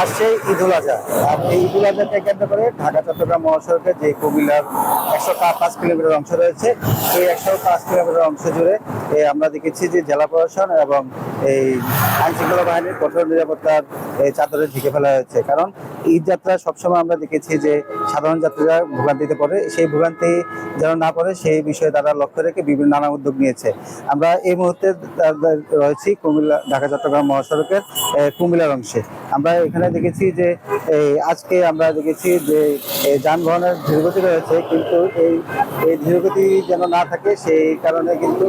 আসছে ঈদুল আজহা। আর এই ঈদুল আজহাকে কেন্দ্র করে ঢাকা চট্টগ্রাম মহাসড়কের যে কুমিল্লার 105 কিলোমিটার অংশ রয়েছে, এই 105 কিলোমিটার অংশ জুড়ে আমরা দেখেছি যে জেলা প্রশাসন এবং এই আইন শৃঙ্খলা বাহিনীর কঠোর নিরাপত্তার চাদরে ঢেকে ফেলা হয়েছে। কারণ ঈদ যাত্রা সবসময় আমরা দেখেছি যে সাধারণ যাত্রীরা ভোগান্তিতে পড়ে, সেই ভোগান্তি যেন না পড়ে সেই বিষয়ে তারা লক্ষ্য রেখে বিভিন্ন নানা উদ্যোগ নিয়েছে। আমরা এই মুহূর্তে রয়েছি কুমিল্লা ঢাকা চট্টগ্রাম মহাসড়কের কুমিল্লার অংশে। আমরা এখানে দেখেছি যে আজকে আমরা দেখেছি যে যানবাহনের ধীরগতি রয়েছে, কিন্তু এই ধীরগতি যেন না থাকে সেই কারণে কিন্তু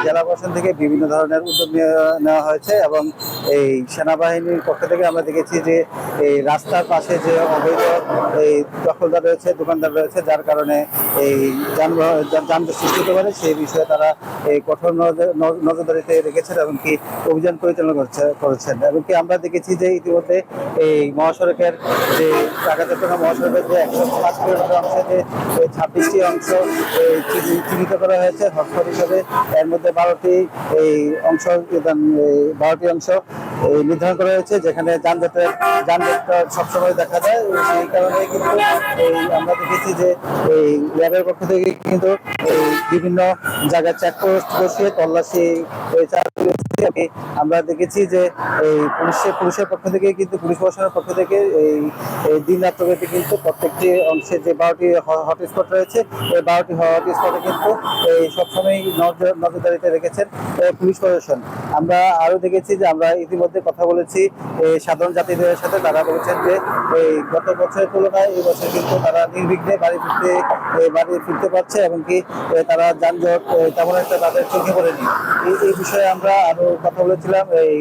জেলা প্রশাসন থেকে বিভিন্ন ধরনের উদ্যোগ নেওয়া হয়েছে। এবং এই সেনাবাহিনীর পক্ষ থেকে আমরা দেখেছি যে এই রাস্তার পাশে যে অবৈধ এই দখলদার রয়েছে, দোকানদার রয়েছে, যার কারণে এই যানজট সৃষ্টি হতে পারে, সেই বিষয়ে তারা এই কঠোর নজরদারিতে রেখেছেন এবং কি অভিযান পরিচালনা করেছেন। এবং কি আমরা দেখেছি যে ইতিমধ্যে এই মহাসড়কের যে ঢাকা চট্টগ্রাম মহাসড়কের যে 105 কিলোমিটার অংশে যে 26টি অংশ চিহ্নিত করা হয়েছে হটস্পট হিসেবে। এর মধ্যে 12টি অংশ নির্ধারণ করা হয়েছে, যেখানে যানজট সবসময় দেখা যায়। সেই কারণে কিন্তু আমরা দেখেছি যে এই র্যাবের পক্ষ থেকে কিন্তু বিভিন্ন জায়গায় চেকপোস্ট বসিয়ে তল্লাশি আমরা দেখেছি যে এই পুলিশের পক্ষ থেকে কিন্তু পুলিশ প্রশাসনের পক্ষ থেকে এই দিন রাত্রব্যাপী কিন্তু প্রত্যেকটি অংশে যে 12টি হটস্পট রয়েছে, এই 12টি হটস্পটে কিন্তু এই সবসময় নজরদারিতে রেখেছেন পুলিশ প্রশাসন। আমরা আরো দেখেছি যে আমরা ইতিমধ্যে কথা বলেছি সাধারণ যাত্রীদের সাথে, তারা বলেছেন যে এই গত বছরের তুলনায় এই বছর কিন্তু তারা নির্বিঘ্নে বাড়ি ফিরতে পারছে এবং কি তারা যানজট তেমন একটা তাদের চোখে পড়েনি। এই বিষয়ে আমরা আরো কথা বলেছিলাম এই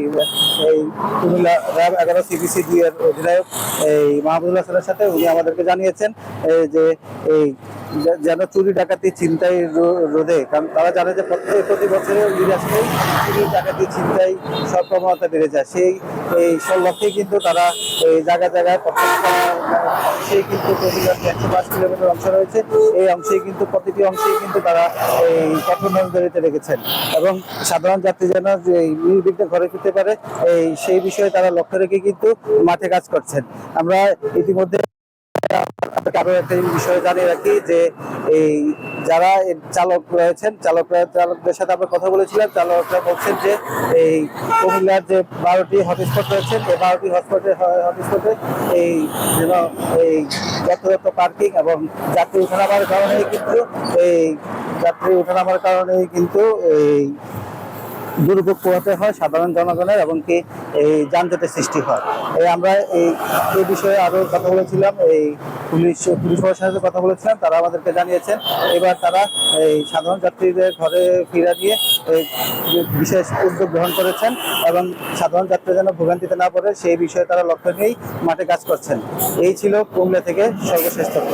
কুমিল্লা র্যাব 11 CPC 2 এর অধিনায়ক এই মাহমুদুল্লাহ স্যারের সাথে। উনি আমাদেরকে জানিয়েছেন যে এই যেন চুরি ডাকাতি ছিনতাই রোধে, কারণ তারা জানে যে প্রতি বছরের ঈদ আসলেই চুরি ডাকাতি ছিনতাই সব প্রবণতা বেড়ে যায়। এই সব লক্ষ্যেই কিন্তু তারা এই জায়গায় সেই কিন্তু 105 কিলোমিটার অংশ রয়েছে, এই অংশেই কিন্তু প্রতিটি অংশেই কিন্তু তারা এই কঠোর নজরদারিতে রেখেছেন এবং সাধারণ যাত্রী যেন নির্বিঘ্নে ঘরে ফিরতে পারে সেই বিষয়ে তারা লক্ষ্য রেখে কিন্তু মাঠে কাজ করছেন। আমরা ইতিমধ্যে আরো একটা বিষয় জানিয়ে রাখি যে এই যারা চালক রয়েছেন চালকদের সাথে আমরা কথা বলেছিলাম। চালকরা বলছেন যে এই কুমিল্লার যে 12টি হটস্পট রয়েছে, এই 12টি হটস্পটে এই যেন এই যথাযথ পার্কিং এবং যাত্রী ওঠানামার কারণেই কিন্তু এই দুর্ভোগ পোহাতে হয় সাধারণ জনগণের এবং কি এই যানজটের সৃষ্টি হয়। আমরা এই বিষয়ে আরো কথা বলেছিলাম, এই পুলিশ প্রশাসনের কথা বলেছিলাম। তারা আমাদেরকে জানিয়েছেন এবার তারা এই সাধারণ যাত্রীদের ঘরে ফিরা দিয়ে বিশেষ উদ্যোগ গ্রহণ করেছেন এবং সাধারণ যাত্রী যেন ভোগান্তিতে না পড়ে সেই বিষয়ে তারা লক্ষ্য নিয়েই মাঠে কাজ করছেন। এই ছিল কুমিল্লা থেকে সর্বশেষ তথ্য।